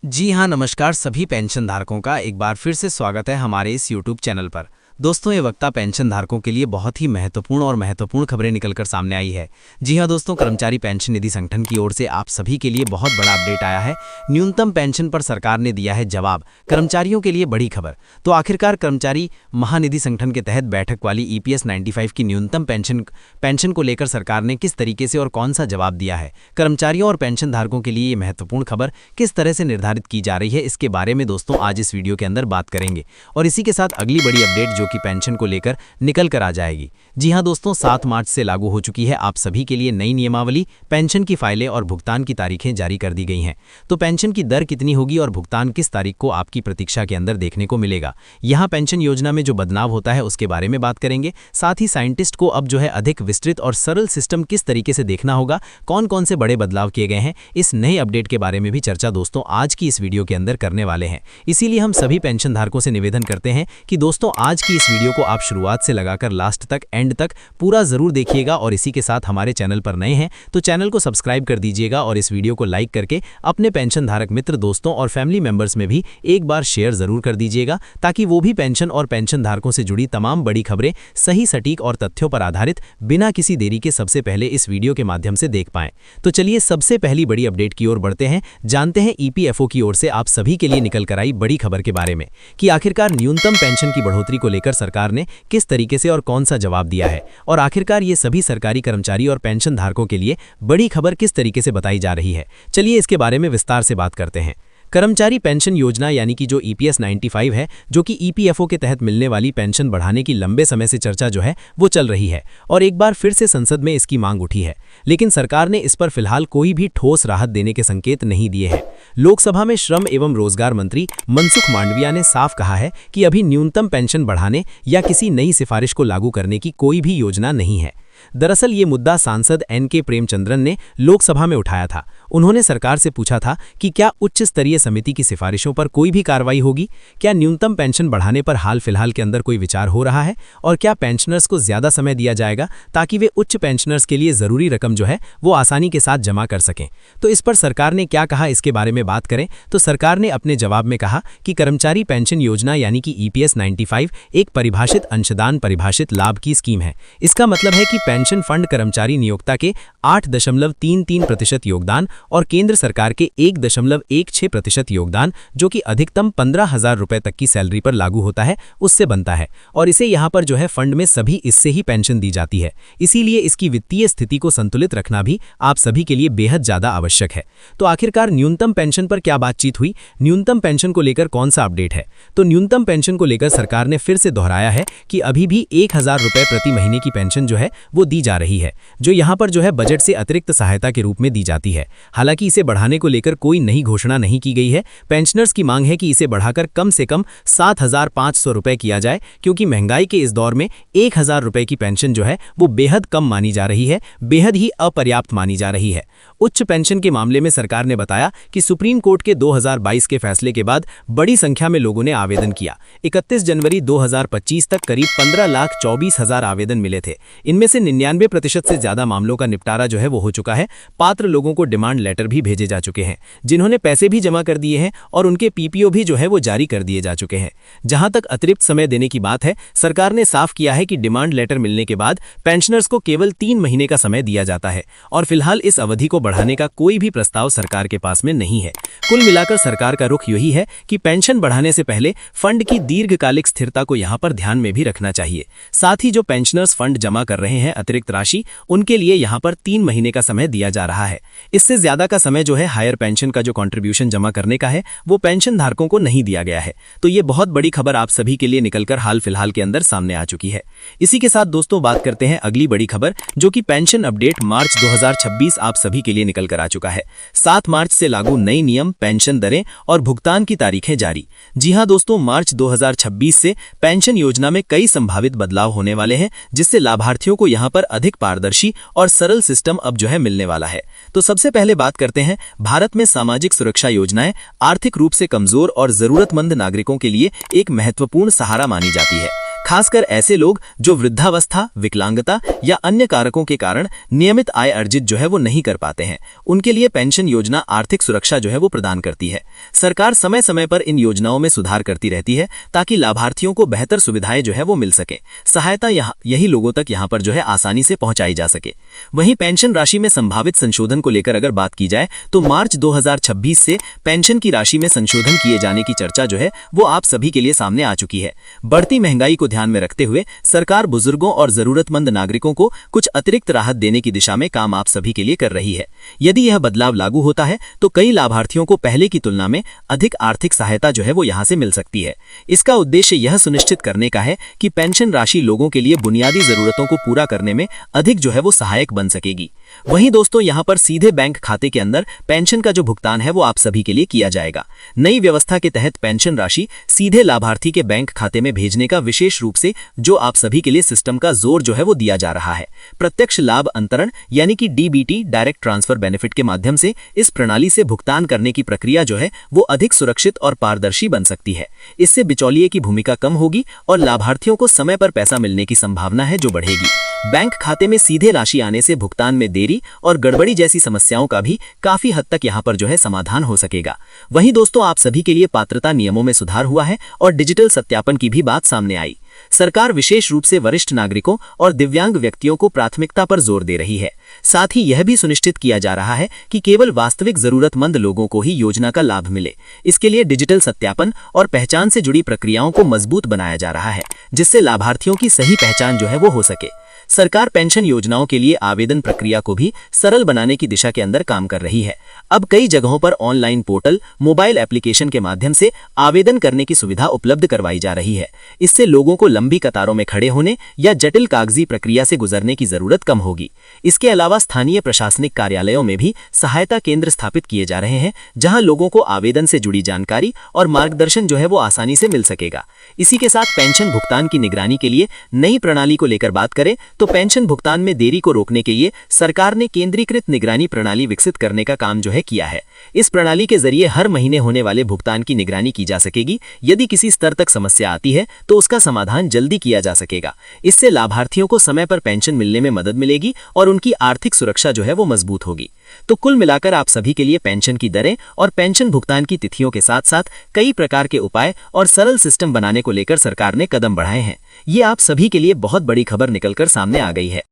जी हाँ, नमस्कार सभी पेंशन धारकों का एक बार फिर से स्वागत है हमारे इस YouTube चैनल पर। दोस्तों, ये वक्ता पेंशन धारकों के लिए बहुत ही महत्वपूर्ण खबरें निकलकर सामने आई है। जी हाँ दोस्तों, कर्मचारी पेंशन निधि संगठन की ओर से आप सभी के लिए बहुत बड़ा अपडेट आया है। न्यूनतम पेंशन पर सरकार ने दिया है जवाब, कर्मचारियों के लिए बड़ी खबर। तो आखिरकार कर्मचारी महानिधि संगठन के तहत बैठक वाली EPS 95 की न्यूनतम पेंशन को लेकर सरकार ने किस तरीके से और कौन सा जवाब दिया है, कर्मचारियों और पेंशन धारकों के लिए ये महत्वपूर्ण खबर किस तरह से निर्धारित की जा रही है, इसके बारे में दोस्तों आज इस वीडियो के अंदर बात करेंगे। और इसी के साथ अगली बड़ी अपडेट जो कि पेंशन को लेकर निकल कर आ जाएगी। जी हां दोस्तों, 7 मार्च से लागू हो चुकी है आप सभी के लिए नई नियमावली। पेंशन की फाइलें और भुगतान की तारीखें जारी कर दी गई हैं। तो पेंशन की दर कितनी होगी और भुगतान किस तारीख को आपकी प्रतीक्षा के अंदर देखने को मिलेगा, यहां पेंशन योजना में जो बदलाव होता है उसके बारे में बात करेंगे। साथ ही साइंटिस्ट को अब जो है अधिक विस्तृत और सरल सिस्टम किस तरीके से देखना होगा, कौन कौन से बड़े बदलाव किए गए हैं, इस नए अपडेट के बारे में भी चर्चा दोस्तों आज की इस वीडियो के अंदर करने वाले हैं। इसीलिए हम सभी पेंशन धारकों से निवेदन करते हैं कि दोस्तों आज की इस वीडियो को आप शुरुआत से लगाकर लास्ट तक एंड तक पूरा जरूर देखिएगा। और इसी के साथ हमारे चैनल पर नए हैं तो चैनल को सब्सक्राइब कर दीजिएगा और इस वीडियो को लाइक करके अपने पेंशन धारक मित्र, दोस्तों और फैमिली मेंबर्स में भी एक बार शेयर जरूर कर दीजिएगा, ताकि वो भी पेंशन और पेंशन धारकों से जुड़ी तमाम बड़ी खबरें सही, सटीक और तथ्यों पर आधारित बिना किसी देरी के सबसे पहले इस वीडियो के माध्यम से देख पाएं। तो चलिए सबसे पहली बड़ी अपडेट की ओर बढ़ते हैं। जानते हैं EPFO की ओर से आप सभी के लिए निकल कर आई बड़ी खबर के बारे में कि आखिरकार न्यूनतम पेंशन की बढ़ोतरी को लेकर सरकार ने किस तरीके से और कौन सा जवाब दिया है, और आखिरकार ये सभी सरकारी कर्मचारी और पेंशन धारकों के लिए बड़ी खबर किस तरीके से बताई जा रही है। चलिए इसके बारे में विस्तार से बात करते हैं। कर्मचारी पेंशन योजना यानी कि जो EPS 95 है, जो कि EPFO के तहत मिलने वाली पेंशन बढ़ाने की लंबे समय से चर्चा जो है वो चल रही है और एक बार फिर से संसद में इसकी मांग उठी है। लेकिन सरकार ने इस पर फिलहाल कोई भी ठोस राहत देने के संकेत नहीं दिए हैं। लोकसभा में श्रम एवं रोजगार मंत्री मनसुख मांडविया ने साफ कहा है कि अभी न्यूनतम पेंशन बढ़ाने या किसी नई सिफारिश को लागू करने की कोई भी योजना नहीं है। दरअसल ये मुद्दा सांसद NK प्रेमचंद्रन ने लोकसभा में उठाया था। उन्होंने सरकार से पूछा था कि क्या उच्च स्तरीय समिति की सिफारिशों पर कोई भी कार्रवाई होगी, क्या न्यूनतम पेंशन बढ़ाने पर हाल फिलहाल के अंदर कोई विचार हो रहा है, और क्या पेंशनर्स को ज्यादा समय दिया जाएगा ताकि वे उच्च पेंशनर्स के लिए जरूरी रकम जो है वो आसानी के साथ जमा कर सकें। तो इस पर सरकार ने क्या कहा, इसके बारे में बात करें तो सरकार ने अपने जवाब में कहा कि कर्मचारी पेंशन योजना यानी कि EPS 95 एक परिभाषित अंशदान परिभाषित लाभ की स्कीम है। इसका मतलब है कि पेंशन फंड कर्मचारी नियोक्ता के 8.33% योगदान और केंद्र सरकार के 1.16% योगदान, जो कि अधिकतम 15,000 रुपए तक की सैलरी पर लागू होता है, उससे बनता है। और इसे यहाँ पर जो है फंड में सभी इससे ही पेंशन दी जाती है। इसीलिए इसकी वित्तीय स्थिति को संतुलित रखना भी आप सभी के लिए बेहद ज्यादा आवश्यक है। तो आखिरकार न्यूनतम पेंशन पर क्या बातचीत हुई, न्यूनतम पेंशन को लेकर कौन सा अपडेट है? तो न्यूनतम पेंशन को लेकर सरकार ने फिर से दोहराया है कि अभी भी 1,000 रुपए प्रति महीने की पेंशन जो है वो दी जा रही है, जो यहाँ पर जो है बजट से अतिरिक्त सहायता के रूप में दी जाती है। हालांकि इसे बढ़ाने को लेकर कोई नई घोषणा नहीं की गई है। पेंशनर्स की मांग है कि इसे बढ़ाकर कम से कम 7,500 रुपए किया जाए, क्योंकि महंगाई के इस दौर में 1,000 रुपए की पेंशन जो है वो बेहद कम मानी जा रही है, बेहद ही अपर्याप्त मानी जा रही है। उच्च पेंशन के मामले में सरकार ने बताया कि सुप्रीम कोर्ट के 2022 के फैसले के बाद बड़ी संख्या में लोगों ने आवेदन किया। 31 जनवरी 2025 तक करीब 15,24,000 आवेदन मिले थे। इनमें से 99% से ज्यादा मामलों का निपटारा जो है वो हो चुका है। पात्र लोगों को डिमांड लेटर भी भेजे जा चुके हैं, जिन्होंने पैसे भी जमा कर दिए हैं और उनके PPO भी जो है वो जारी कर दिए जा चुके हैं। जहां तक अतिरिक्त समय देने की बात है, सरकार ने साफ किया है कि डिमांड लेटर मिलने के बाद पेंशनर्स को केवल 3 महीने का समय दिया जाता है और फिलहाल इस अवधि को बढ़ाने का कोई भी प्रस्ताव सरकार के पास में नहीं है। कुल मिलाकर सरकार का रुख यही है कि पेंशन बढ़ाने से पहले फंड की दीर्घकालिक स्थिरता को यहाँ पर ध्यान में भी रखना चाहिए। साथ ही जो पेंशनर्स फंड जमा कर रहे हैं अतिरिक्त राशि, उनके लिए यहाँ पर 3 महीने का समय दिया जा रहा है। इससे ज्यादा का समय जो है हायर पेंशन का जो कंट्रीब्यूशन जमा करने का है वो पेंशन धारकों को नहीं दिया गया है। तो ये बहुत बड़ी खबर आप सभी के लिए निकलकर हाल फिलहाल के अंदर सामने आ चुकी है। इसी के साथ दोस्तों बात करते हैं अगली बड़ी खबर, जो कि पेंशन अपडेट मार्च 2026 आप सभी के लिए निकलकर आ चुका है। 7 मार्च से लागू नई नियम, पेंशन दरें और भुगतान की तारीखें जारी। जी हां दोस्तों, मार्च 2026 से पेंशन योजना में कई संभावित बदलाव होने वाले हैं, जिससे लाभार्थियों को यहां पर अधिक पारदर्शी और सरल सिस्टम अब जो है मिलने वाला है। तो सबसे पहले बात करते हैं, भारत में सामाजिक सुरक्षा योजनाएं आर्थिक रूप से कमजोर और जरूरतमंद नागरिकों के लिए एक महत्वपूर्ण सहारा मानी जाती है। खासकर ऐसे लोग जो वृद्धावस्था, विकलांगता या अन्य कारकों के कारण नियमित आय अर्जित जो है वो नहीं कर पाते हैं, उनके लिए पेंशन योजना आर्थिक सुरक्षा जो है वो प्रदान करती है। सरकार समय समय पर इन योजनाओं में सुधार करती रहती है ताकि लाभार्थियों को बेहतर सुविधाएं जो है वो मिल सके। सहायता यही लोगों तक यहाँ पर जो है आसानी से पहुंचाई जा सके। वहीं पेंशन राशि में संभावित संशोधन को लेकर अगर बात की जाए तो मार्च 2026 से पेंशन की राशि में संशोधन किए जाने की चर्चा जो है वो आप सभी के लिए सामने आ चुकी है। बढ़ती महंगाई को ध्यान में रखते हुए सरकार बुजुर्गों और जरूरतमंद नागरिकों को कुछ अतिरिक्त राहत देने की दिशा में काम आप सभी के लिए कर रही है। यदि यह बदलाव लागू होता है तो कई लाभार्थियों को पहले की तुलना में अधिक आर्थिक सहायता जो है वो यहां से मिल सकती है। इसका उद्देश्य यह सुनिश्चित करने का है कि पेंशन राशि लोगों के लिए बुनियादी जरूरतों को पूरा करने में अधिक जो है वो सहायक बन सकेगी। वहीं दोस्तों यहां पर सीधे बैंक खाते के अंदर पेंशन का जो भुगतान है वो आप सभी के लिए किया जाएगा। नई व्यवस्था के तहत पेंशन राशि सीधे लाभार्थी के बैंक खाते में भेजने का विशेष रूप से जो आप सभी के लिए सिस्टम का जोर जो है वो दिया जा रहा है। प्रत्यक्ष लाभ अंतरण यानी कि डीबीटी, डायरेक्ट ट्रांसफर बेनिफिट के माध्यम से इस प्रणाली से भुगतान करने की प्रक्रिया जो है वो अधिक सुरक्षित और पारदर्शी बन सकती है। इससे बिचौलिए की भूमिका कम होगी और लाभार्थियों को समय पर पैसा मिलने की संभावना है जो बढ़ेगी। बैंक खाते में सीधे राशि आने से भुगतान में देरी और गड़बड़ी जैसी समस्याओं का भी काफी हद तक यहां पर जो है समाधान हो सकेगा। वहीं दोस्तों आप सभी के लिए पात्रता नियमों में सुधार हुआ है और डिजिटल सत्यापन की भी बात सामने आई। सरकार विशेष रूप से वरिष्ठ नागरिकों और दिव्यांग व्यक्तियों को प्राथमिकता पर जोर दे रही है। साथ ही यह भी सुनिश्चित किया जा रहा है कि केवल वास्तविक जरूरतमंद लोगों को ही योजना का लाभ मिले। इसके लिए डिजिटल सत्यापन और पहचान से जुड़ी प्रक्रियाओं को मजबूत बनाया जा रहा है, जिससे लाभार्थियों की सही पहचान जो है वो हो सके। सरकार पेंशन योजनाओं के लिए आवेदन प्रक्रिया को भी सरल बनाने की दिशा के अंदर काम कर रही है। अब कई जगहों पर ऑनलाइन पोर्टल, मोबाइल एप्लीकेशन के माध्यम से आवेदन करने की सुविधा उपलब्ध करवाई जा रही है। इससे लोगों को लंबी कतारों में खड़े होने या जटिल कागजी प्रक्रिया से गुजरने की जरूरत कम होगी। इसके अलावा स्थानीय प्रशासनिक कार्यालयों में भी सहायता केंद्र स्थापित किए जा रहे हैं, जहां लोगों को आवेदन से जुड़ी जानकारी और मार्गदर्शन जो है वो आसानी से मिल सकेगा। इसी के साथ पेंशन भुगतान की निगरानी के लिए नई प्रणाली को लेकर बात करें तो पेंशन भुगतान में देरी को रोकने के लिए सरकार ने केंद्रीकृत निगरानी प्रणाली विकसित करने का काम जो है किया है। इस प्रणाली के जरिए हर महीने होने वाले भुगतान की निगरानी की जा सकेगी। यदि किसी स्तर तक समस्या आती है तो उसका समाधान जल्दी किया जा सकेगा। इससे लाभार्थियों को समय पर पेंशन मिलने में मदद मिलेगी और उनकी आर्थिक सुरक्षा जो है वो मजबूत होगी। तो कुल मिलाकर आप सभी के लिए पेंशन की दरें और पेंशन भुगतान की तिथियों के साथ साथ कई प्रकार के उपाय और सरल सिस्टम बनाने को लेकर सरकार ने कदम बढ़ाए हैं। ये आप सभी के लिए बहुत बड़ी खबर निकलकर सामने आ गई है।